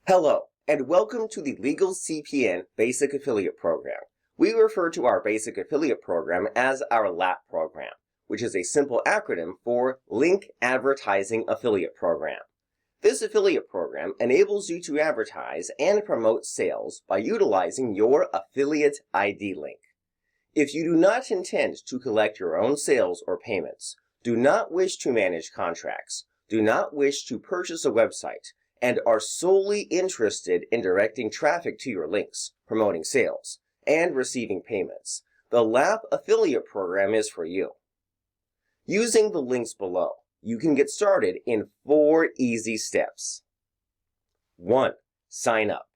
Hello, and welcome to the Legal CPN Basic Affiliate Program. We refer to our Basic Affiliate Program as our LAP program, which is a simple acronym for Link Advertising Affiliate Program. This affiliate program enables you to advertise and promote sales by utilizing your affiliate ID link. If you do not intend to collect your own sales or payments, do not wish to manage contracts, do not wish to purchase a website, and are solely interested in directing traffic to your links, promoting sales, and receiving payments, the LAP affiliate program is for you. Using the links below, you can get started in 4 easy steps. 1. Sign up.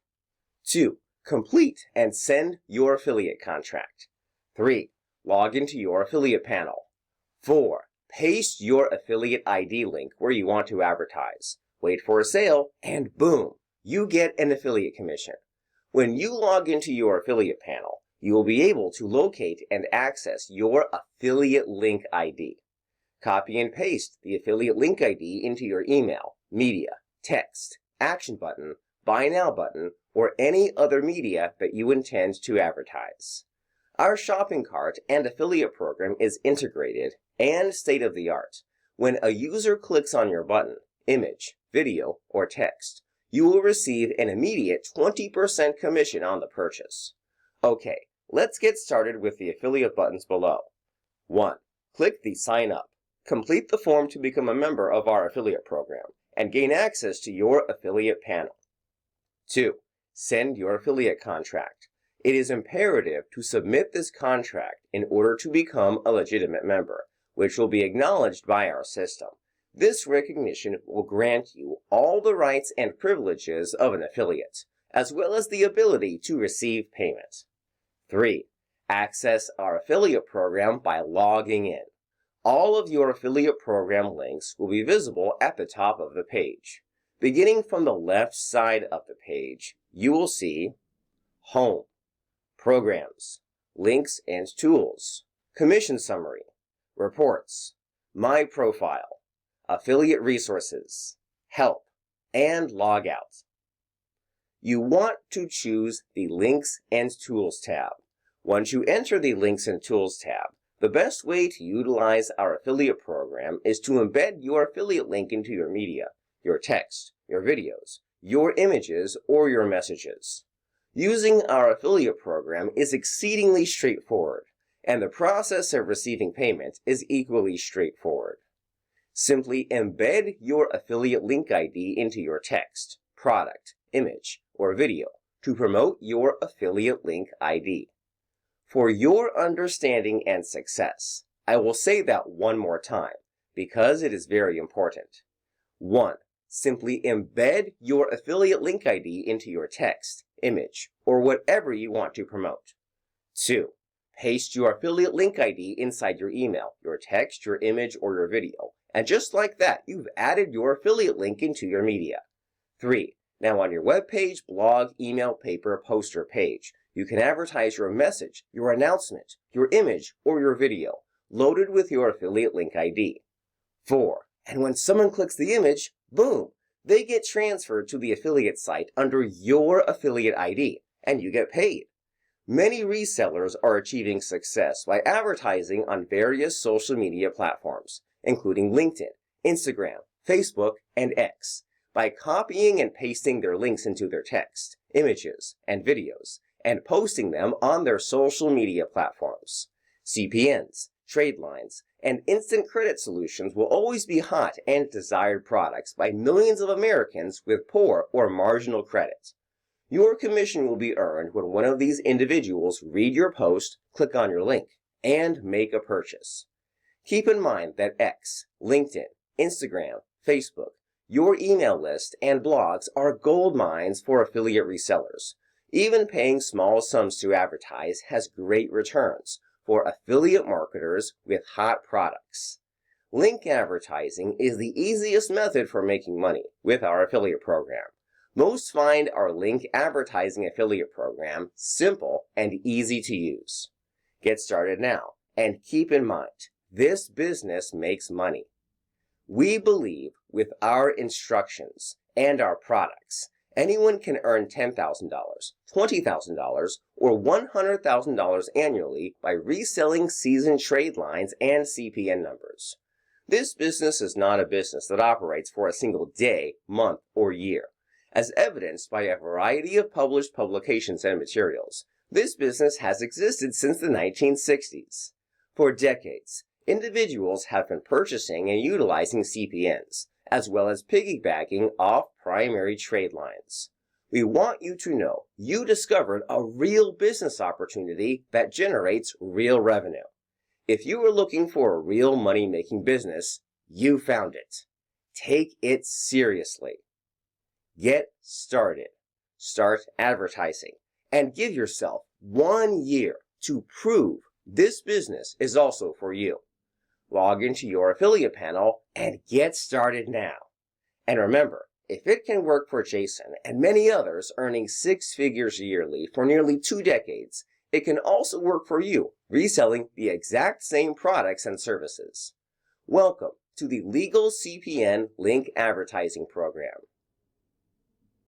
2. Complete and send your affiliate contract. 3. Log into your affiliate panel. 4. Paste your affiliate ID link where you want to advertise. Wait for a sale, and boom, you get an affiliate commission. When you log into your affiliate panel, you will be able to locate and access your affiliate link ID. Copy and paste the affiliate link ID into your email, media, text, action button, buy now button, or any other media that you intend to advertise. Our shopping cart and affiliate program is integrated and state-of-the-art. When a user clicks on your button, image, video, or text, you will receive an immediate 20% commission on the purchase. Okay, let's get started with the affiliate buttons below. 1. Click the Sign Up. Complete the form to become a member of our affiliate program and gain access to your affiliate panel. 2. Send your affiliate contract. It is imperative to submit this contract in order to become a legitimate member, which will be acknowledged by our system. This recognition will grant you all the rights and privileges of an affiliate, as well as the ability to receive payment. 3. Access our affiliate program by logging in. All of your affiliate program links will be visible at the top of the page. Beginning from the left side of the page, you will see Home, Programs, Links and Tools, Commission Summary, Reports, My Profile, Affiliate Resources, Help, and Logout. You want to choose the Links and Tools tab. Once you enter the Links and Tools tab, the best way to utilize our affiliate program is to embed your affiliate link into your media, your text, your videos, your images, or your messages. Using our affiliate program is exceedingly straightforward, and the process of receiving payment is equally straightforward. Simply embed your affiliate link ID into your text, product, image, or video to promote your affiliate link ID. For your understanding and success, I will say that one more time because it is very important. 1. Simply embed your affiliate link ID into your text, image, or whatever you want to promote. 2. Paste your affiliate link ID inside your email, your text, your image, or your video. And just like that, you've added your affiliate link into your media. 3. Now on your web page, blog, email, paper, poster page, you can advertise your message, your announcement, your image, or your video, loaded with your affiliate link ID. 4. And when someone clicks the image, boom, they get transferred to the affiliate site under your affiliate ID, and you get paid. Many resellers are achieving success by advertising on various social media platforms, including LinkedIn, Instagram, Facebook, and X, by copying and pasting their links into their text, images, and videos, and posting them on their social media platforms. CPNs, trade lines, and instant credit solutions will always be hot and desired products by millions of Americans with poor or marginal credit. Your commission will be earned when one of these individuals read your post, click on your link, and make a purchase. Keep in mind that X, LinkedIn, Instagram, Facebook, your email list, and blogs are gold mines for affiliate resellers. Even paying small sums to advertise has great returns for affiliate marketers with hot products. Link advertising is the easiest method for making money with our affiliate program. Most find our link advertising affiliate program simple and easy to use. Get started now, and keep in mind, this business makes money. We believe with our instructions and our products Anyone can earn $10,000, $20,000, or $100,000 annually by reselling seasoned trade lines and CPN numbers. This business is not a business that operates for a single day, month, or year. As evidenced by a variety of published publications and materials, this business has existed since the 1960s. For decades, individuals have been purchasing and utilizing CPNs, as well as piggybacking off primary trade lines. We want you to know you discovered a real business opportunity that generates real revenue. If you are looking for a real money-making business, you found it. Take it seriously. Get started. Start advertising. And give yourself 1 year to prove this business is also for you. Log into your affiliate panel and get started now. And remember, if it can work for Jason and many others earning 6 figures yearly for nearly 2 decades, it can also work for you reselling the exact same products and services. Welcome to the Legal CPN Link Advertising Program.